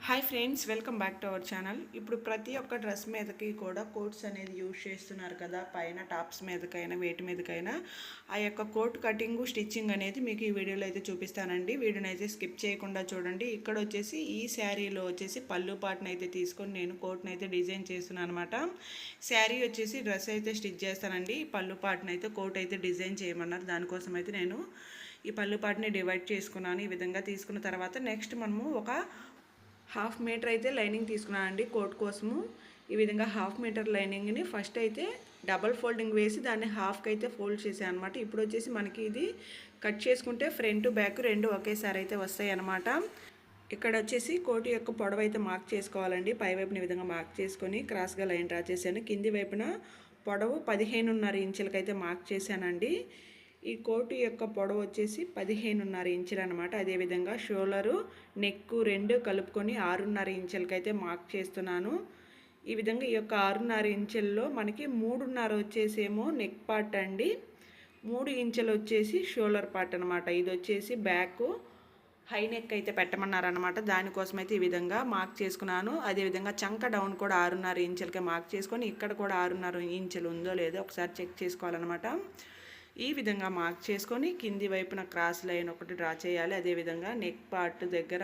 Hi friends, welcome back to our channel. ఇప్పుడు ప్రతి ఒక్క డ్రెస్ మీదకి కూడా కోట్స్ అనేది యూజ్ చేస్తున్నారు కదా. పైన టాప్స్ మీదకైనా వేటి మీదకైనా ఆ యొక్క కోట్ కటింగ్ స్టిచ్చింగ్ అనేది మీకు ఈ వీడియోలో అయితే చూపిస్తానండి. వీడియోని అయితే స్కిప్ చేయకుండా చూడండి. ఇక్కడ వచ్చేసి ఈ శారీలో వచ్చేసి పళ్ళు పాటను అయితే తీసుకొని నేను కోట్ని అయితే డిజైన్ చేస్తున్నాను అనమాట. శారీ వచ్చేసి డ్రెస్ అయితే స్టిచ్ చేస్తానండి. పళ్ళు పాటను అయితే కోట్ అయితే డిజైన్ చేయమన్నారు. దానికోసం అయితే నేను ఈ పళ్ళు పాటని డివైడ్ చేసుకున్నాను. ఈ విధంగా తీసుకున్న తర్వాత నెక్స్ట్ మనము ఒక హాఫ్ మీటర్ అయితే లైనింగ్ తీసుకున్నానండి కోట్ కోసము. ఈ విధంగా హాఫ్ మీటర్ లైనింగ్ని ఫస్ట్ అయితే డబల్ ఫోల్డింగ్ వేసి దాన్ని హాఫ్కి అయితే ఫోల్డ్ చేసాను అనమాట. ఇప్పుడు వచ్చేసి మనకి ఇది కట్ చేసుకుంటే ఫ్రంట్ బ్యాక్ రెండు ఒకేసారి అయితే వస్తాయి అన్నమాట. ఇక్కడ వచ్చేసి కోట్ యొక్క పొడవు అయితే మార్క్ చేసుకోవాలండి. పై వైపున ఈ విధంగా మార్క్ చేసుకొని క్రాస్గా లైన్ డ్రా చేశాను. కింది వైపున పొడవు 15.5 ఇంచులకి అయితే మార్క్ చేశానండి. ఈ కోటు యొక్క పొడవు వచ్చేసి 15.5 ఇంచులు అనమాట. అదేవిధంగా షోల్డరు నెక్ రెండు కలుపుకొని 6.5 ఇంచులకి అయితే మార్క్ చేస్తున్నాను. ఈ విధంగా ఈ యొక్క 6.5 ఇంచుల్లో మనకి 3.5 వచ్చేసేమో నెక్ పార్ట్ అండి, 3 ఇంచులు వచ్చేసి షోల్డర్ పార్ట్ అనమాట. ఇది వచ్చేసి బ్యాక్ హై నెక్ అయితే పెట్టమన్నారనమాట. దానికోసం అయితే ఈ విధంగా మార్క్ చేసుకున్నాను. అదేవిధంగా చంక డౌన్ కూడా 6.5 ఇంచులకే మార్క్ చేసుకొని ఇక్కడ కూడా 6.5 ఇంచులు ఉందో లేదో ఒకసారి చెక్ చేసుకోవాలన్నమాట. ఈ విధంగా మార్క్ చేసుకొని కింది వైపున క్రాస్ లైన్ ఒకటి డ్రా చేయాలి. అదేవిధంగా నెక్ పార్ట్ దగ్గర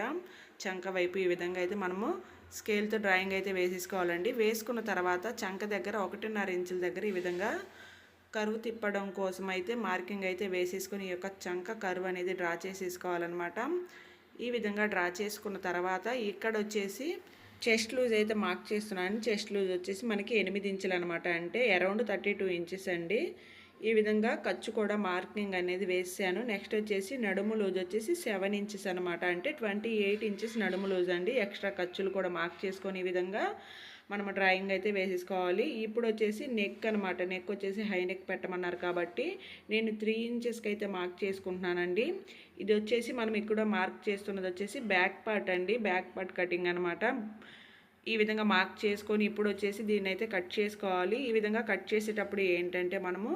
చంక వైపు ఈ విధంగా అయితే మనము స్కేల్తో డ్రాయింగ్ అయితే వేసేసుకోవాలండి. వేసుకున్న తర్వాత చంక దగ్గర 1.5 ఇంచుల దగ్గర ఈ విధంగా కరువు తిప్పడం కోసం అయితే మార్కింగ్ అయితే వేసేసుకొని ఈ యొక్క చంక కరువు అనేది డ్రా చేసేసుకోవాలన్నమాట. ఈ విధంగా డ్రా చేసుకున్న తర్వాత ఇక్కడ వచ్చేసి చెస్ట్ లూజ్ అయితే మార్క్ చేస్తున్నాను. చెస్ట్ లూజ్ వచ్చేసి మనకి 8 ఇంచులు అనమాట, అంటే అరౌండ్ 32 ఇంచెస్ అండి. ఈ విధంగా ఖర్చు కూడా మార్కింగ్ అనేది వేసాను. నెక్స్ట్ వచ్చేసి నడుము లూజ్ వచ్చేసి 7 ఇంచెస్ అనమాట, అంటే 28 ఇంచెస్ నడుము లూజ్ అండి. ఎక్స్ట్రా ఖర్చులు కూడా మార్క్ చేసుకొని ఈ విధంగా మనం డ్రాయింగ్ అయితే వేసేసుకోవాలి. ఇప్పుడు వచ్చేసి నెక్ అనమాట. నెక్ వచ్చేసి హై నెక్ పెట్టమన్నారు కాబట్టి నేను 3 ఇంచెస్కి అయితే మార్క్ చేసుకుంటున్నానండి. ఇది వచ్చేసి మనం ఇక్కడ మార్క్ చేస్తున్నది వచ్చేసి బ్యాక్ పార్ట్ అండి, బ్యాక్ పార్ట్ కటింగ్ అనమాట. ఈ విధంగా మార్క్ చేసుకొని ఇప్పుడు వచ్చేసి దీన్ని అయితే కట్ చేసుకోవాలి. ఈ విధంగా కట్ చేసేటప్పుడు ఏంటంటే మనము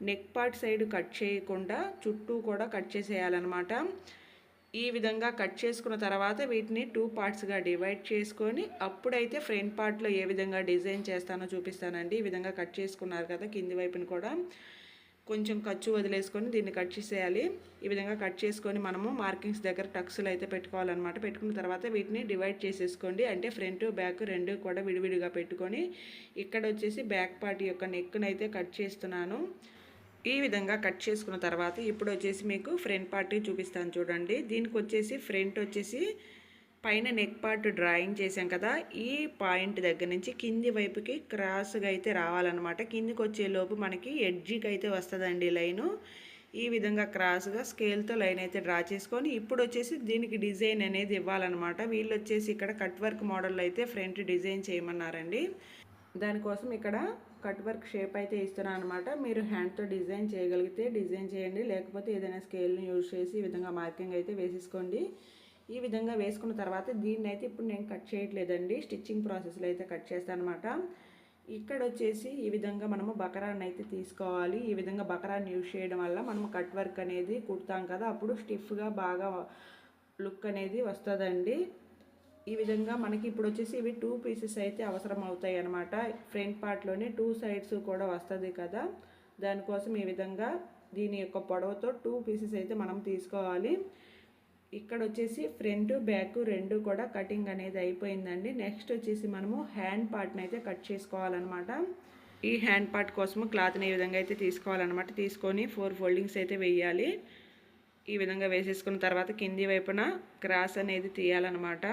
నెక్ పార్ట్ సైడ్ కట్ చేయకుండా చుట్టూ కూడా కట్ చేసేయాలన్నమాట. ఈ విధంగా కట్ చేసుకున్న తర్వాత వీటిని 2 పార్ట్స్గా డివైడ్ చేసుకొని అప్పుడైతే ఫ్రంట్ పార్ట్లో ఏ విధంగా డిజైన్ చేస్తానో చూపిస్తానండి. ఈ విధంగా కట్ చేసుకున్నారు కదా, కింది వైపుని కూడా కొంచెం ఖర్చు వదిలేసుకొని దీన్ని కట్ చేసేయాలి. ఈ విధంగా కట్ చేసుకొని మనము మార్కింగ్స్ దగ్గర టక్స్లు అయితే పెట్టుకోవాలన్నమాట. పెట్టుకున్న తర్వాత వీటిని డివైడ్ చేసేసుకోండి, అంటే ఫ్రంట్ బ్యాక్ రెండు కూడా విడివిడిగా పెట్టుకొని ఇక్కడ వచ్చేసి బ్యాక్ పార్ట్ యొక్క నెక్ను అయితే కట్ చేస్తున్నాను. ఈ విధంగా కట్ చేసుకున్న తర్వాత ఇప్పుడు వచ్చేసి మీకు ఫ్రంట్ పార్ట్ చూపిస్తాను చూడండి. దీనికి వచ్చేసి ఫ్రంట్ వచ్చేసి పైన నెక్ పార్ట్ డ్రాయింగ్ చేసాం కదా, ఈ పాయింట్ దగ్గర నుంచి కింది వైపుకి క్రాస్గా అయితే రావాలన్నమాట. కిందికి వచ్చేలోపు మనకి ఎడ్జికి అయితే వస్తుందండి లైను. ఈ విధంగా క్రాస్గా స్కేల్తో లైన్ అయితే డ్రా చేసుకొని ఇప్పుడు వచ్చేసి దీనికి డిజైన్ అనేది ఇవ్వాలన్నమాట. వీళ్ళు వచ్చేసి ఇక్కడ కట్ వర్క్ మోడల్ అయితే ఫ్రంట్ డిజైన్ చేయమన్నారండి. దానికోసం ఇక్కడ కట్ వర్క్ షేప్ అయితే ఇస్తున్నాను అనమాట. మీరు హ్యాండ్తో డిజైన్ చేయగలిగితే డిజైన్ చేయండి, లేకపోతే ఏదైనా స్కేల్ని యూజ్ చేసి ఈ విధంగా మార్కింగ్ అయితే వేసేసుకోండి. ఈ విధంగా వేసుకున్న తర్వాత దీన్ని అయితే ఇప్పుడు నేను కట్ చేయట్లేదండి, స్టిచ్చింగ్ ప్రాసెస్లో అయితే కట్ చేస్తాను అనమాట. ఇక్కడ వచ్చేసి ఈ విధంగా మనము బకరాన్ని అయితే తీసుకోవాలి. ఈ విధంగా బకరాన్ని యూజ్ చేయడం వల్ల మనము కట్ వర్క్ అనేది కుడతాం కదా, అప్పుడు స్టిఫ్గా బాగా లుక్ అనేది వస్తుందండి. ఈ విధంగా మనకి ఇప్పుడు వచ్చేసి ఇవి 2 పీసెస్ అయితే అవసరం అవుతాయి అన్నమాట. ఫ్రంట్ పార్ట్లోనే 2 సైడ్స్ కూడా వస్తుంది కదా, దానికోసం ఈ విధంగా దీని యొక్క పొడవుతో 2 పీసెస్ అయితే మనం తీసుకోవాలి. ఇక్కడ వచ్చేసి ఫ్రంట్ బ్యాక్ రెండు కూడా కటింగ్ అనేది అయిపోయిందండి. నెక్స్ట్ వచ్చేసి మనము హ్యాండ్ పార్ట్ని అయితే కట్ చేసుకోవాలన్నమాట. ఈ హ్యాండ్ పార్ట్ కోసము క్లాత్ని ఈ విధంగా అయితే తీసుకోవాలన్నమాట. తీసుకొని 4 ఫోల్డింగ్స్ అయితే వేయాలి. ఈ విధంగా వేసేసుకున్న తర్వాత కింది వైపున క్రాస్ అనేది తీయాలన్నమాట.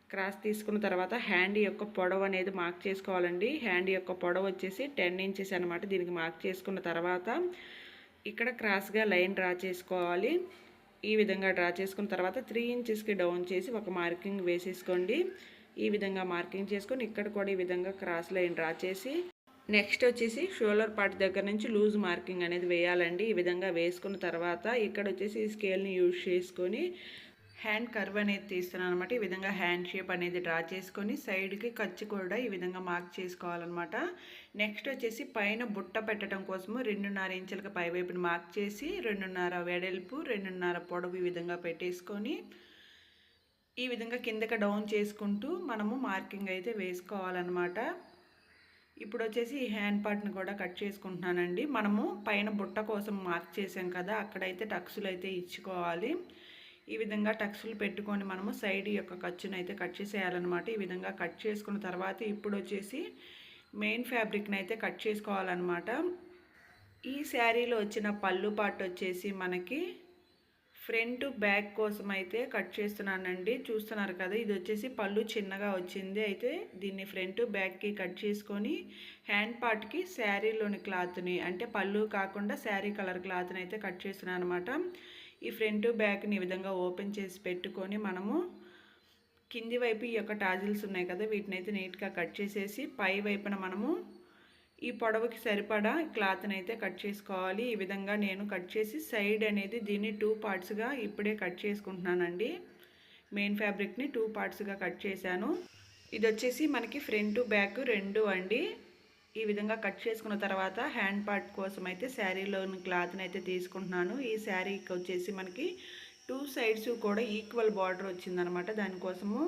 క్రాస్ తీసుకున్న తర్వాత హ్యాండ్ యొక్క పొడవు అనేది మార్క్ చేసుకోవాలండి. హ్యాండ్ యొక్క పొడవు వచ్చేసి 10 ఇంచెస్ అనమాట. దీనికి మార్క్ చేసుకున్న తర్వాత ఇక్కడ క్రాస్గా లైన్ డ్రా చేసుకోవాలి. ఈ విధంగా డ్రా చేసుకున్న తర్వాత 3 ఇంచెస్కి డౌన్ చేసి ఒక మార్కింగ్ వేసేసుకోండి. ఈ విధంగా మార్కింగ్ చేసుకొని ఇక్కడ కూడా ఈ విధంగా క్రాస్ లైన్ డ్రా చేసి నెక్స్ట్ వచ్చేసి షోల్డర్ పార్ట్ దగ్గర నుంచి లూజ్ మార్కింగ్ అనేది వేయాలండి. ఈ విధంగా వేసుకున్న తర్వాత ఇక్కడ వచ్చేసి ఈ స్కేల్ని యూజ్ చేసుకొని హ్యాండ్ కర్వ్ అనేది తీస్తున్నాను అనమాట. ఈ విధంగా హ్యాండ్ షేప్ అనేది డ్రా చేసుకొని సైడ్కి ఖర్చు కూడా ఈ విధంగా మార్క్ చేసుకోవాలన్నమాట. నెక్స్ట్ వచ్చేసి పైన బుట్ట పెట్టడం కోసము 2.5 ఇంచులకు పైవైపుని మార్క్ చేసి 2.5 వెడల్పు 2.5 పొడవు ఈ విధంగా పెట్టేసుకొని ఈ విధంగా కిందకి డౌన్ చేసుకుంటూ మనము మార్కింగ్ అయితే వేసుకోవాలన్నమాట. ఇప్పుడు వచ్చేసి ఈ హ్యాండ్ పార్ట్ని కూడా కట్ చేసుకుంటున్నానండి. మనము పైన బుట్ట కోసం మార్క్ చేసాం కదా, అక్కడైతే టక్సులు అయితే ఇచ్చుకోవాలి. ఈ విధంగా టక్సులు పెట్టుకొని మనము సైడ్ యొక్క ఖర్చును అయితే కట్ చేసేయాలన్నమాట. ఈ విధంగా కట్ చేసుకున్న తర్వాత ఇప్పుడు వచ్చేసి మెయిన్ ఫ్యాబ్రిక్ని అయితే కట్ చేసుకోవాలన్నమాట. ఈ శారీలో వచ్చిన పళ్ళు పార్ట్ వచ్చేసి మనకి ఫ్రంట్ బ్యాక్ కోసం అయితే కట్ చేస్తున్నానండి. చూస్తున్నారు కదా, ఇది వచ్చేసి పళ్ళు చిన్నగా వచ్చింది. అయితే దీన్ని ఫ్రంట్ బ్యాక్కి కట్ చేసుకొని హ్యాండ్ పార్ట్కి శారీలోని క్లాత్ని, అంటే పళ్ళు కాకుండా శారీ కలర్ క్లాత్ని అయితే కట్ చేస్తున్నాను అనమాట. ఈ ఫ్రంట్ బ్యాక్ని ఈ విధంగా ఓపెన్ చేసి పెట్టుకొని మనము కింది వైపు ఈ యొక్క టాజిల్స్ ఉన్నాయి కదా, వీటిని అయితే నీట్గా కట్ చేసేసి పై వైపున మనము ఈ పొడవుకి సరిపడా క్లాత్ని అయితే కట్ చేసుకోవాలి. ఈ విధంగా నేను కట్ చేసి సైడ్ అనేది దీన్ని 2 పార్ట్స్గా ఇప్పుడే కట్ చేసుకుంటున్నానండి. మెయిన్ ఫ్యాబ్రిక్ని 2 పార్ట్స్గా కట్ చేశాను. ఇది వచ్చేసి మనకి ఫ్రంట్ బ్యాక్ రెండు అండి. ఈ విధంగా కట్ చేసుకున్న తర్వాత హ్యాండ్ పార్ట్ కోసం అయితే శారీలోని క్లాత్ని అయితే తీసుకుంటున్నాను. ఈ శారీకి వచ్చేసి మనకి 2 సైడ్స్ కూడా ఈక్వల్ బార్డర్ వచ్చిందనమాట. దానికోసము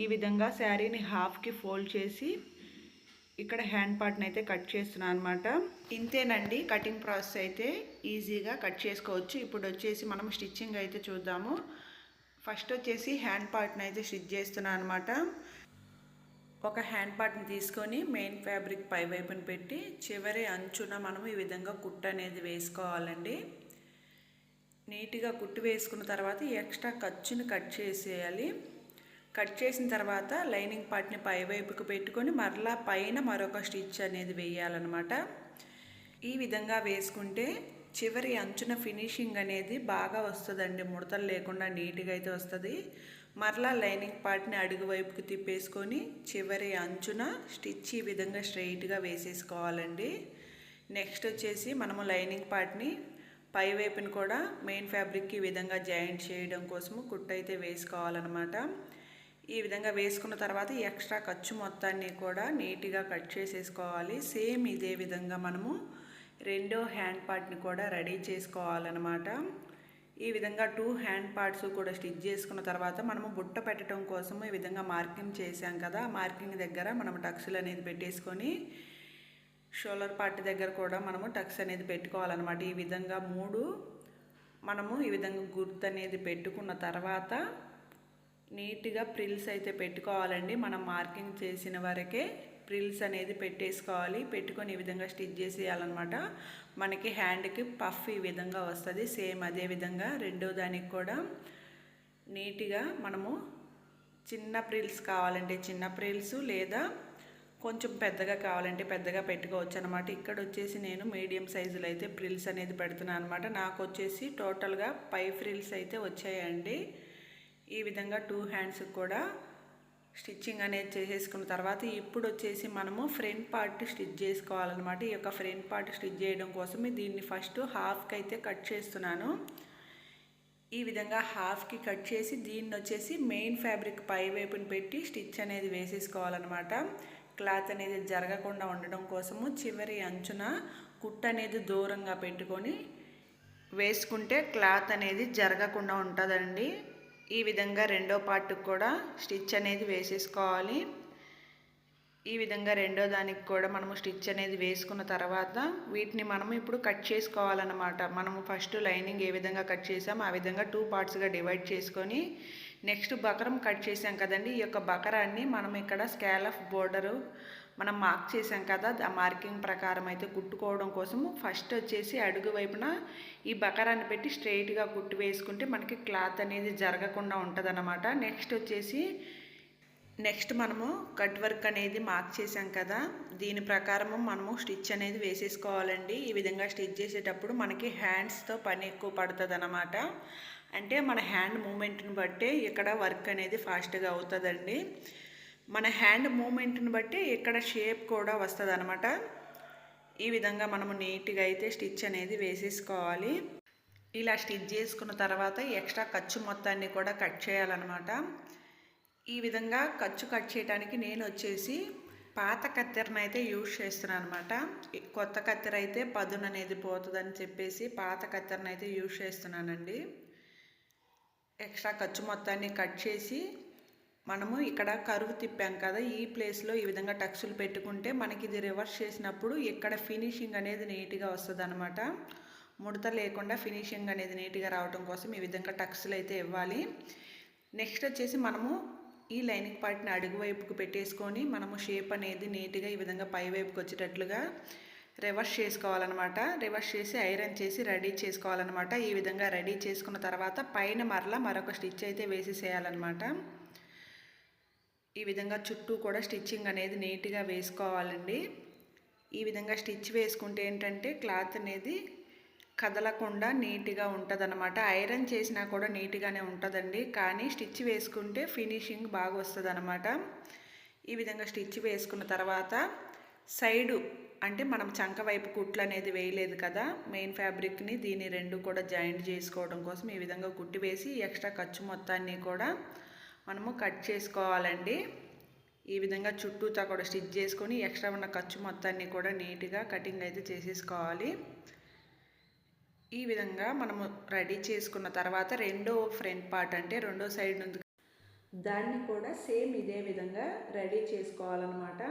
ఈ విధంగా శారీని హాఫ్కి ఫోల్డ్ చేసి ఇక్కడ హ్యాండ్ పార్ట్ని అయితే కట్ చేస్తున్నాను అనమాట. ఇంతేనండి, కటింగ్ ప్రాసెస్ అయితే ఈజీగా కట్ చేసుకోవచ్చు. ఇప్పుడు వచ్చేసి మనం స్టిచ్చింగ్ అయితే చూద్దాము. ఫస్ట్ వచ్చేసి హ్యాండ్ పార్ట్ని అయితే స్టిచ్ చేస్తున్నాను అనమాట. ఒక హ్యాండ్ పార్ట్ని తీసుకొని మెయిన్ ఫ్యాబ్రిక్ పై వైపుని పెట్టి చివరి అంచున మనం ఈ విధంగా కుట్టు అనేది వేసుకోవాలండి. నీట్గా కుట్టు వేసుకున్న తర్వాత ఎక్స్ట్రా ఖర్చుని కట్ చేసేయాలి. కట్ చేసిన తర్వాత లైనింగ్ పార్ట్ని పై వైపుకు పెట్టుకొని మరలా పైన మరొక స్టిచ్ అనేది వేయాలన్నమాట. ఈ విధంగా వేసుకుంటే చివరి అంచున ఫినిషింగ్ అనేది బాగా వస్తుందండి. ముడతలు లేకుండా నీట్గా అయితే వస్తుంది. మరలా లైనింగ్ పార్ట్ని అడుగు వైపుకి తిప్పేసుకొని చివరి అంచున స్టిచ్ ఈ విధంగా స్ట్రైట్గా వేసేసుకోవాలండి. నెక్స్ట్ వచ్చేసి మనము లైనింగ్ పార్ట్ని పై వైపుని కూడా మెయిన్ ఫ్యాబ్రిక్కి ఈ విధంగా జాయింట్ చేయడం కోసము కుట్టు అయితే వేసుకోవాలన్నమాట. ఈ విధంగా వేసుకున్న తర్వాత ఎక్స్ట్రా ఖర్చు మొత్తాన్ని కూడా నీట్గా కట్ చేసేసుకోవాలి. సేమ్ ఇదే విధంగా మనము రెండో హ్యాండ్ పార్ట్ని కూడా రెడీ చేసుకోవాలన్నమాట. ఈ విధంగా 2 హ్యాండ్ పార్ట్స్ కూడా స్టిచ్ చేసుకున్న తర్వాత మనము బుట్ట పెట్టడం కోసము ఈ విధంగా మార్కింగ్ చేసాం కదా, మార్కింగ్ దగ్గర మనం టక్స్లు అనేది పెట్టేసుకొని షోల్డర్ పార్ట్ దగ్గర కూడా మనము టక్స్ అనేది పెట్టుకోవాలన్నమాట. ఈ విధంగా 3 మనము ఈ విధంగా గుర్తు అనేది పెట్టుకున్న తర్వాత నీట్గా ప్రిల్స్ అయితే పెట్టుకోవాలండి. మనం మార్కింగ్ చేసిన వరకే ప్రిల్స్ అనేది పెట్టేసుకోవాలి. పెట్టుకొని ఈ విధంగా స్టిచ్ చేసేయాలన్నమాట. మనకి హ్యాండ్కి పఫ్ ఈ విధంగా వస్తుంది. సేమ్ అదే విధంగా రెండో దానికి కూడా నీట్గా మనము చిన్న ప్రిల్స్ కావాలంటే చిన్న ప్రిల్స్, లేదా కొంచెం పెద్దగా కావాలంటే పెద్దగా పెట్టుకోవచ్చు అనమాట. ఇక్కడ వచ్చేసి నేను మీడియం సైజులో అయితే ప్రిల్స్ అనేది పెడుతున్నాను అనమాట. నాకు వచ్చేసి టోటల్గా 5 ఫ్రిల్స్ అయితే వచ్చాయండి. ఈ విధంగా 2 హ్యాండ్స్ కూడా స్టిచ్చింగ్ అనేది చేసేసుకున్న తర్వాత ఇప్పుడు వచ్చేసి మనము ఫ్రంట్ పార్ట్ స్టిచ్ చేసుకోవాలన్నమాట. ఈ యొక్క ఫ్రంట్ పార్ట్ స్టిచ్ చేయడం కోసమే దీన్ని ఫస్ట్ హాఫ్కి అయితే కట్ చేస్తున్నాను. ఈ విధంగా హాఫ్కి కట్ చేసి దీన్ని వచ్చేసి మెయిన్ ఫ్యాబ్రిక్ పై వైపుని పెట్టి స్టిచ్ అనేది వేసేసుకోవాలన్నమాట. క్లాత్ అనేది జరగకుండా ఉండడం కోసము చివరి అంచున కుట్టు అనేది దూరంగా పెట్టుకొని వేసుకుంటే క్లాత్ అనేది జరగకుండా ఉంటుందండి. ఈ విధంగా రెండో పార్ట్కి కూడా స్టిచ్ అనేది వేసేసుకోవాలి. ఈ విధంగా రెండో దానికి కూడా మనము స్టిచ్ అనేది వేసుకున్న తర్వాత వీటిని మనము ఇప్పుడు కట్ చేసుకోవాలన్నమాట. మనము ఫస్ట్ లైనింగ్ ఏ విధంగా కట్ చేసామో ఆ విధంగా 2 పార్ట్స్గా డివైడ్ చేసుకొని నెక్స్ట్ బకరం కట్ చేసాం కదండి. ఈ యొక్క బకరాన్ని మనం ఇక్కడ స్కాలఫ్ బోర్డరు మనం మార్క్ చేసాం కదా, ఆ మార్కింగ్ ప్రకారం అయితే కుట్టుకోవడం కోసము ఫస్ట్ వచ్చేసి అడుగు వైపున ఈ బకరాన్ని పెట్టి స్ట్రైట్గా కుట్టు వేసుకుంటే మనకి క్లాత్ అనేది జరగకుండా ఉంటుందన్నమాట. నెక్స్ట్ మనము కట్ వర్క్ అనేది మార్క్ చేసాం కదా, దీని ప్రకారము మనము స్టిచ్ అనేది వేసేసుకోవాలండి. ఈ విధంగా స్టిచ్ చేసేటప్పుడు మనకి హ్యాండ్స్తో పని ఎక్కువ పడుతుంది అన్నమాట. అంటే మన హ్యాండ్ మూమెంట్ని బట్టే ఇక్కడ వర్క్ అనేది ఫాస్ట్గా అవుతుందండి. మన హ్యాండ్ మూమెంట్ని బట్టి ఇక్కడ షేప్ కూడా వస్తుంది అనమాట. ఈ విధంగా మనము నీట్గా అయితే స్టిచ్ అనేది వేసేసుకోవాలి. ఇలా స్టిచ్ చేసుకున్న తర్వాత ఎక్స్ట్రా ఖర్చు మొత్తాన్ని కూడా కట్ చేయాలన్నమాట. ఈ విధంగా ఖర్చు కట్ చేయడానికి నేను వచ్చేసి పాత కత్తెరను అయితే యూజ్ చేస్తున్నాను అనమాట. కొత్త కత్తెర అయితే పదును అనేది పోతుందని చెప్పేసి పాత కత్తెరను అయితే యూజ్ చేస్తున్నానండి. ఎక్స్ట్రా ఖర్చు మొత్తాన్ని కట్ చేసి మనము ఇక్కడ కరువు తిప్పాం కదా, ఈ ప్లేస్లో ఈ విధంగా టక్స్లు పెట్టుకుంటే మనకి ఇది రివర్స్ చేసినప్పుడు ఇక్కడ ఫినిషింగ్ అనేది నీట్గా వస్తుంది అనమాట. ముడత లేకుండా ఫినిషింగ్ అనేది నీట్గా రావడం కోసం ఈ విధంగా టక్స్లు అయితే ఇవ్వాలి. నెక్స్ట్ వచ్చేసి మనము ఈ లైనింగ్ పార్ట్ని అడుగు వైపుకు పెట్టేసుకొని మనము షేప్ అనేది నీట్గా ఈ విధంగా పై వైపుకి వచ్చేటట్లుగా రివర్స్ చేసుకోవాలన్నమాట. రివర్స్ చేసి ఐరన్ చేసి రెడీ చేసుకోవాలన్నమాట. ఈ విధంగా రెడీ చేసుకున్న తర్వాత పైన మరొక స్టిచ్ అయితే వేసేసేయాలన్నమాట. ఈ విధంగా చుట్టూ కూడా స్టిచ్చింగ్ అనేది నీట్గా వేసుకోవాలండి. ఈ విధంగా స్టిచ్ వేసుకుంటే ఏంటంటే క్లాత్ అనేది కదలకుండా నీట్గా ఉంటుంది అనమాట. ఐరన్ చేసినా కూడా నీట్గానే ఉంటుందండి, కానీ స్టిచ్ వేసుకుంటే ఫినిషింగ్ బాగా వస్తుంది అనమాట. ఈ విధంగా స్టిచ్ వేసుకున్న తర్వాత సైడు అంటే మనం చంక వైపు కుట్లు అనేది వేయలేదు కదా, మెయిన్ ఫ్యాబ్రిక్ని దీన్ని రెండు కూడా జాయింట్ చేసుకోవడం కోసం ఈ విధంగా కుట్టి వేసి ఎక్స్ట్రా ఖర్చు మొత్తాన్ని కూడా మనము కట్ చేసుకోవాలండి. ఈ విధంగా చుట్టూతా కూడా స్టిచ్ చేసుకొని ఎక్స్ట్రా ఉన్న ఖర్చు మొత్తాన్ని కూడా నీట్గా కటింగ్ అయితే చేసేసుకోవాలి. ఈ విధంగా మనము రెడీ చేసుకున్న తర్వాత రెండో ఫ్రంట్ పార్ట్ అంటే రెండో సైడ్ ఉంది, దాన్ని కూడా సేమ్ ఇదే విధంగా రెడీ చేసుకోవాలన్నమాట.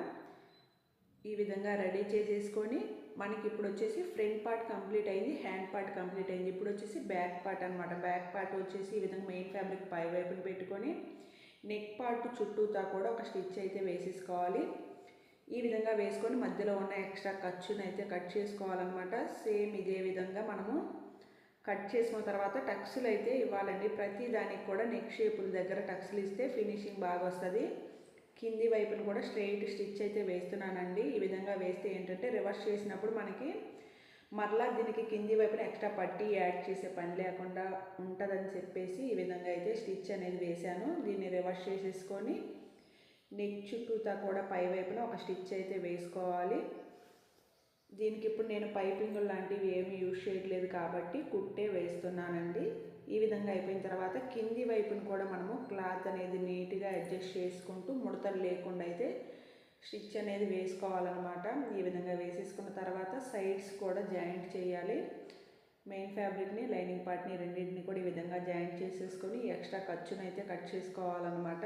ఈ విధంగా రెడీ చేసేసుకొని మనకి ఇప్పుడు వచ్చేసి ఫ్రంట్ పార్ట్ కంప్లీట్ అయింది, హ్యాండ్ పార్ట్ కంప్లీట్ అయింది. ఇప్పుడు వచ్చేసి బ్యాక్ పార్ట్ అనమాట. బ్యాక్ పార్ట్ వచ్చేసి ఈ విధంగా మెయిన్ ఫ్యాబ్రిక్ పై వైపుని పెట్టుకొని నెక్ పార్ట్ చుట్టూతా కూడా ఒక స్టిచ్ అయితే వేసేసుకోవాలి. ఈ విధంగా వేసుకొని మధ్యలో ఉన్న ఎక్స్ట్రా ఖర్చును అయితే కట్ చేసుకోవాలన్నమాట. సేమ్ ఇదే విధంగా మనము కట్ చేసుకున్న తర్వాత టక్స్లు అయితే ఇవ్వాలండి. ప్రతి దానికి కూడా నెక్ షేపుల దగ్గర టక్స్లు ఇస్తే ఫినిషింగ్ బాగా వస్తుంది. కింది వైపును కూడా స్ట్రెయిట్ స్టిచ్ అయితే వేస్తున్నానండి. ఈ విధంగా వేస్తే ఏంటంటే రివర్స్ చేసినప్పుడు మనకి మరలా దీనికి కింది వైపున ఎక్స్ట్రా పట్టి యాడ్ చేసే పని లేకుండా ఉంటుందని చెప్పేసి ఈ విధంగా అయితే స్టిచ్ అనేది వేశాను. దీన్ని రివర్స్ చేసేసుకొని నెక్ చుట్టూతా కూడా పై వైపున ఒక స్టిచ్ అయితే వేసుకోవాలి. దీనికి ఇప్పుడు నేను పైపింగ్ లాంటివి ఏమి యూజ్ చేయట్లేదు కాబట్టి కుట్టే వేస్తున్నానండి. ఈ విధంగా అయిపోయిన తర్వాత కింది వైపును కూడా మనము క్లాత్ అనేది నీట్గా అడ్జస్ట్ చేసుకుంటూ ముడతలు లేకుండా అయితే స్టిచ్ అనేది వేసుకోవాలన్నమాట. ఈ విధంగా వేసేసుకున్న తర్వాత సైడ్స్ కూడా జాయింట్ చేయాలి. మెయిన్ ఫ్యాబ్రిక్ని లైనింగ్ పార్ట్ని రెండింటిని కూడా ఈ విధంగా జాయింట్ చేసేసుకొని ఎక్స్ట్రా ఖర్చును అయితే కట్ చేసుకోవాలన్నమాట.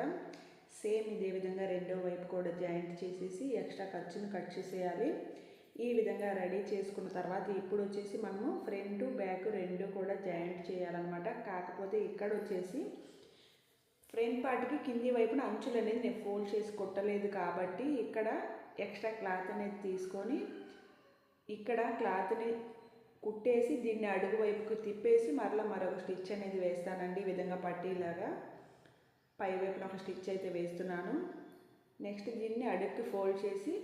సేమ్ ఇదే విధంగా రెండో వైపు కూడా జాయింట్ చేసేసి ఎక్స్ట్రా ఖర్చును కట్ చేసేయాలి. ఈ విధంగా రెడీ చేసుకున్న తర్వాత ఇప్పుడు వచ్చేసి మనము ఫ్రంట్ బ్యాక్ రెండు కూడా జాయింట్ చేయాలన్నమాట. కాకపోతే ఇక్కడ వచ్చేసి ఫ్రంట్ పార్ట్కి కింది వైపున అంచులు అనేది నేను ఫోల్డ్ చేసి కొట్టలేదు కాబట్టి ఇక్కడ ఎక్స్ట్రా క్లాత్ అనేది తీసుకొని ఇక్కడ క్లాత్ని కుట్టేసి దీన్ని అడుగు వైపుకు తిప్పేసి మరొక స్టిచ్ అనేది వేస్తానండి. ఈ విధంగా పట్టీలాగా పై వైపున ఒక స్టిచ్ అయితే వేస్తున్నాను. నెక్స్ట్ దీన్ని అడుగుకి ఫోల్డ్ చేసి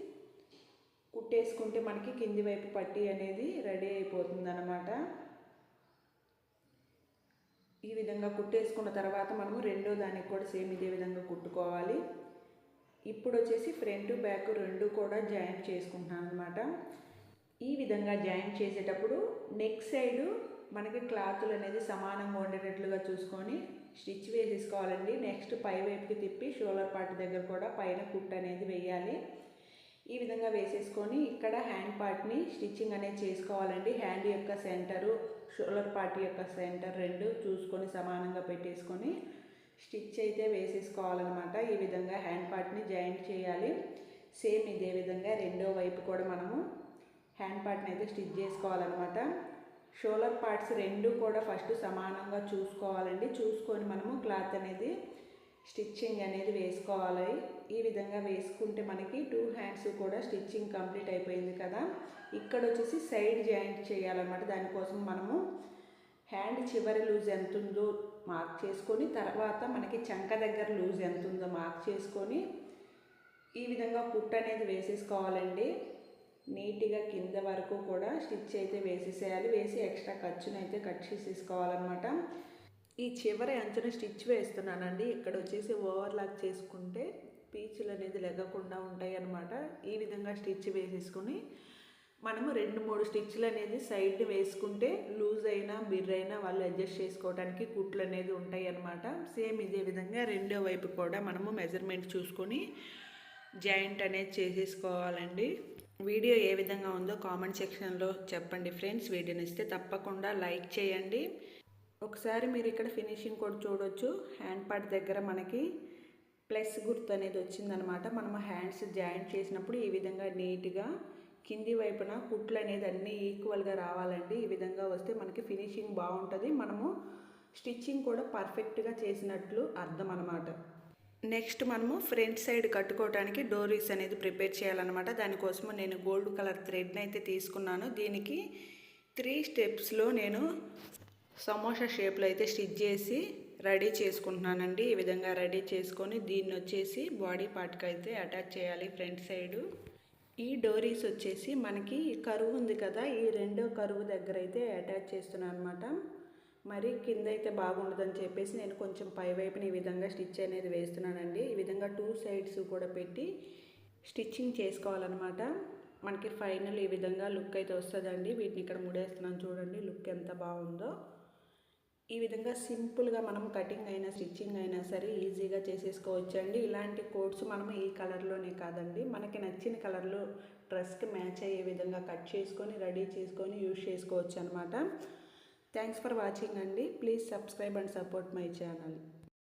కుట్టేసుకుంటే మనకి కింది వైపు పట్టీ అనేది రెడీ అయిపోతుంది అన్నమాట. ఈ విధంగా కుట్టేసుకున్న తర్వాత మనము రెండో దానికి కూడా సేమ్ ఇదే విధంగా కుట్టుకోవాలి. ఇప్పుడు వచ్చేసి ఫ్రంట్ బ్యాక్ రెండు కూడా జాయింట్ చేసుకుంటున్నాను అనమాట. ఈ విధంగా జాయింట్ చేసేటప్పుడు నెక్ సైడు మనకి క్లాతులు అనేది సమానంగా ఉండేటట్లుగా చూసుకొని స్టిచ్ వేసేసుకోవాలండి. నెక్స్ట్ పై వైపుకి తిప్పి షోల్డర్ పార్ట్ దగ్గర కూడా పైన కుట్ అనేది వేయాలి. ఈ విధంగా వేసేసుకొని ఇక్కడ హ్యాండ్ పార్ట్ని స్టిచ్చింగ్ అనేది చేసుకోవాలండి. హ్యాండ్ యొక్క సెంటరు షోల్డర్ పార్ట్ యొక్క సెంటర్ రెండు చూసుకొని సమానంగా పెట్టేసుకొని స్టిచ్ అయితే వేసేసుకోవాలన్నమాట. ఈ విధంగా హ్యాండ్ పార్ట్ని జాయింట్ చేయాలి. సేమ్ ఇదే విధంగా రెండో వైపు కూడా మనము హ్యాండ్ పార్ట్ని అయితే స్టిచ్ చేసుకోవాలన్నమాట. షోల్డర్ పార్ట్స్ రెండు కూడా ఫస్ట్ సమానంగా చూసుకోవాలండి. చూసుకొని మనము క్లాత్ అనేది స్టిచ్చింగ్ అనేది వేసుకోవాలి. ఈ విధంగా వేసుకుంటే మనకి టూ హ్యాండ్స్ కూడా స్టిచ్చింగ్ కంప్లీట్ అయిపోయింది కదా. ఇక్కడ వచ్చేసి సైడ్ జాయింట్ చేయాలన్నమాట. దానికోసం మనము హ్యాండ్ చివరి లూజ్ ఎంత ఉందో మార్క్ చేసుకొని తర్వాత మనకి చంక దగ్గర లూజ్ ఎంత ఉందో మార్క్ చేసుకొని ఈ విధంగా కుట్ అనేది వేసేసుకోవాలండి. నీట్గా కింద వరకు కూడా స్టిచ్ అయితే వేసేసేయాలి. వేసి ఎక్స్ట్రా ఖర్చును అయితే కట్ చేసేసుకోవాలన్నమాట. ఈ చివరి అంచున స్టిచ్ వేస్తున్నానండి. ఇక్కడ వచ్చేసి ఓవర్లాక్ చేసుకుంటే పీచులు అనేది లెగకుండా ఉంటాయి అన్నమాట. ఈ విధంగా స్టిచ్ వేసేసుకుని మనము 2-3 స్టిచ్లు అనేది సైడ్ వేసుకుంటే లూజ్ అయినా బిర్ర అయినా వాళ్ళు అడ్జస్ట్ చేసుకోవడానికి కుట్లు అనేది ఉంటాయి అన్నమాట. సేమ్ ఇదే విధంగా రెండో వైపు కూడా మనము మెజర్మెంట్ చూసుకొని జాయింట్ అనేది చేసేసుకోవాలండి. వీడియో ఏ విధంగా ఉందో కామెంట్ సెక్షన్లో చెప్పండి ఫ్రెండ్స్. వీడియోని ఇస్తే తప్పకుండా లైక్ చేయండి. ఒకసారి మీరు ఇక్కడ ఫినిషింగ్ కూడా చూడొచ్చు. హ్యాండ్ పార్ట్ దగ్గర మనకి ప్లస్ గుర్తు అనేది వచ్చిందనమాట. మనము హ్యాండ్స్ జాయింట్ చేసినప్పుడు ఈ విధంగా నీట్గా కింది వైపున కుట్లు అనేది అన్నీ ఈక్వల్గా రావాలండి. ఈ విధంగా వస్తే మనకి ఫినిషింగ్ బాగుంటుంది. మనము స్టిచ్చింగ్ కూడా పర్ఫెక్ట్గా చేసినట్లు అర్థం అనమాట. నెక్స్ట్ మనము ఫ్రంట్ సైడ్ కట్టుకోవడానికి డోరీస్ అనేది ప్రిపేర్ చేయాలన్నమాట. దానికోసము నేను గోల్డ్ కలర్ థ్రెడ్ని అయితే తీసుకున్నాను. దీనికి 3 స్టెప్స్లో నేను సమోసా షేప్లో అయితే స్టిచ్ చేసి రెడీ చేసుకుంటున్నానండి. ఈ విధంగా రెడీ చేసుకొని దీన్ని వచ్చేసి బాడీ పార్ట్కి అయితే అటాచ్ చేయాలి ఫ్రంట్ సైడు. ఈ డోరీస్ వచ్చేసి మనకి కరువు ఉంది కదా, ఈ రెండో కరువు దగ్గర అయితే అటాచ్ చేస్తున్నాను అనమాట. మరి కింద అయితే బాగుండదని చెప్పేసి నేను కొంచెం పై వైపున ఈ విధంగా స్టిచ్ అనేది వేస్తున్నానండి. ఈ విధంగా 2 సైడ్స్ కూడా పెట్టి స్టిచ్చింగ్ చేసుకోవాలన్నమాట. మనకి ఫైనల్ ఈ విధంగా లుక్ అయితే వస్తుందండి. వీటిని ఇక్కడ ముడేస్తున్నాను చూడండి, లుక్ ఎంత బాగుందో. ఈ విధంగా సింపుల్గా మనం కటింగ్ అయినా స్టిచ్చింగ్ అయినా సరే ఈజీగా చేసేసుకోవచ్చండి. ఇలాంటి కోట్స్ మనం ఈ కలర్లోనే కాదండి, మనకి నచ్చిన కలర్లో డ్రెస్కి మ్యాచ్ అయ్యే విధంగా కట్ చేసుకొని రెడీ చేసుకొని యూజ్ చేసుకోవచ్చు అనమాట. థ్యాంక్స్ ఫర్ వాచింగ్ అండి. Please subscribe and support my channel.